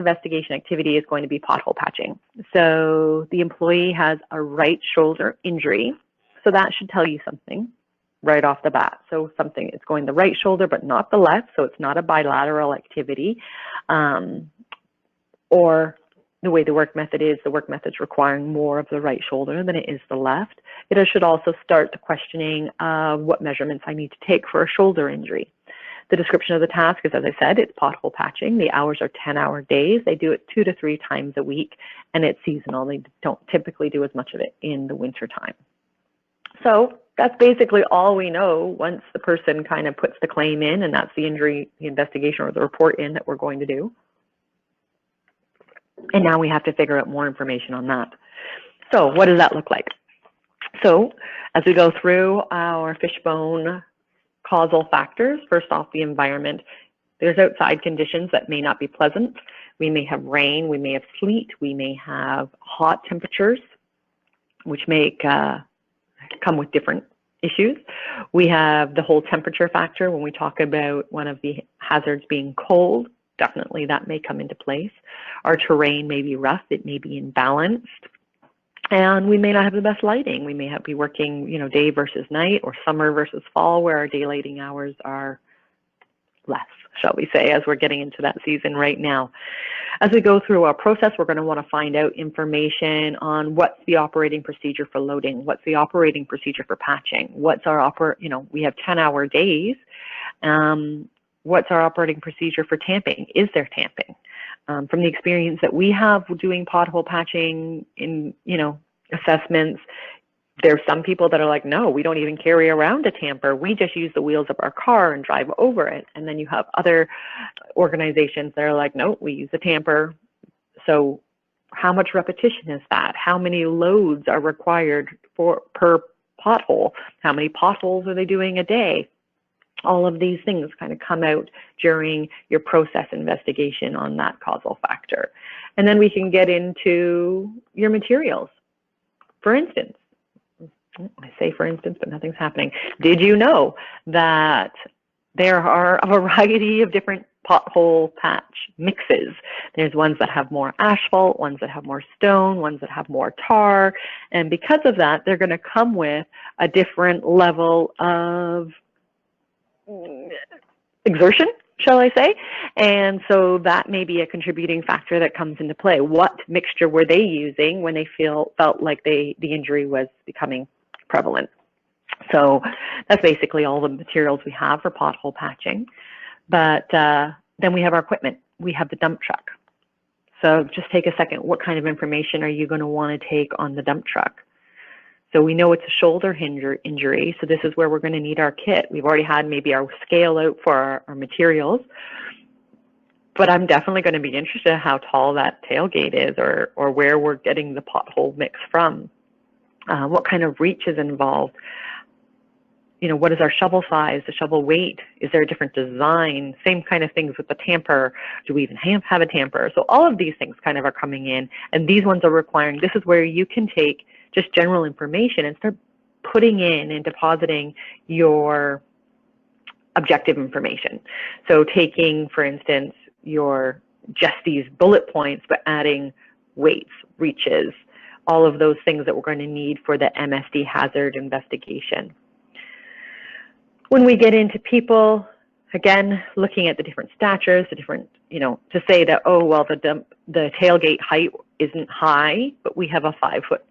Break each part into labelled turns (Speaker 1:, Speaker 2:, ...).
Speaker 1: investigation activity is going to be pothole patching. So the employee has a right shoulder injury. So that should tell you something right off the bat. So something, it's going the right shoulder, but not the left. So it's not a bilateral activity. Or the way the work method is, the work method's requiring more of the right shoulder than it is the left. It should also start the questioning of what measurements I need to take for a shoulder injury. The description of the task is, as I said, it's pothole patching. The hours are 10-hour days. They do it 2 to 3 times a week, and it's seasonal. They don't typically do as much of it in the winter time. So that's basically all we know once the person kind of puts the claim in, and that's the injury, the investigation, or the report in that we're going to do. And now we have to figure out more information on that. So what does that look like? So as we go through our fishbone causal factors, first off, the environment. There's outside conditions that may not be pleasant. We may have rain, we may have sleet, we may have hot temperatures, which may come with different issues. We have the whole temperature factor when we talk about one of the hazards being cold. Definitely that may come into place. Our terrain may be rough, it may be imbalanced, and we may not have the best lighting. We may be working, day versus night, or summer versus fall, where our daylighting hours are less, shall we say, as we're getting into that season right now. As we go through our process, we're going to want to find out information on what's the operating procedure for loading, what's the operating procedure for patching, what's our we have 10-hour days. What's our operating procedure for tamping? Is there tamping? From the experience that we have doing pothole patching in, assessments, there's some people that are like, no, we don't even carry around a tamper. We just use the wheels of our car and drive over it. And then you have other organizations that are like, no, we use a tamper. So how much repetition is that? How many loads are required per pothole? How many potholes are they doing a day? All of these things kind of come out during your process investigation on that causal factor. And then we can get into your materials. For instance, I say for instance, but nothing's happening. Did you know that there are a variety of different pothole patch mixes? There's ones that have more asphalt, ones that have more stone, ones that have more tar. And because of that, they're going to come with a different level of exertion, shall I say? And so that may be a contributing factor that comes into play. What mixture were they using when they felt like the injury was becoming prevalent? So that's basically all the materials we have for pothole patching. But then we have our equipment. We have the dump truck. So just take a second. What kind of information are you going to want to take on the dump truck? So we know it's a shoulder injury, so this is where we're going to need our kit. We've already had maybe our scale out for our materials, but I'm definitely going to be interested in how tall that tailgate is, or where we're getting the pothole mix from. What kind of reach is involved? What is our shovel size, the shovel weight? Is there a different design? Same kind of things with the tamper. Do we even have a tamper? So all of these things kind of are coming in, and these ones are requiring, this is where you can take just general information and start putting in and depositing your objective information. So taking, for instance, just these bullet points, but adding weights, reaches, all of those things that we're going to need for the MSD hazard investigation. When we get into people, again, looking at the different statures, the different, to say that, oh, well, the tailgate height isn't high, but we have a 5-foot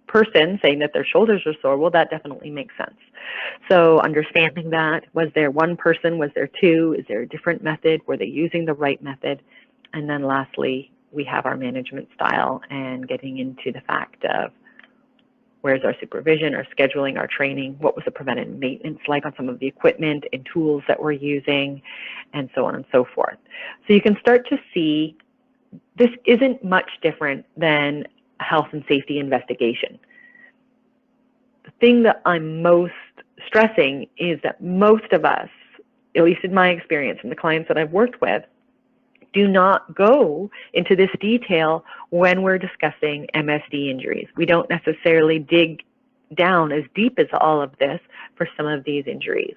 Speaker 1: person saying that their shoulders are sore, well, that definitely makes sense. So understanding that, was there one person, was there two, is there a different method, were they using the right method? And then lastly, we have our management style and getting into the fact of where's our supervision, our scheduling, our training, what was the preventive maintenance like on some of the equipment and tools that we're using, and so on and so forth. So you can start to see this isn't much different than health and safety investigation. The thing that I'm most stressing is that most of us, at least in my experience from the clients that I've worked with, do not go into this detail when we're discussing MSD injuries. We don't necessarily dig down as deep as all of this for some of these injuries.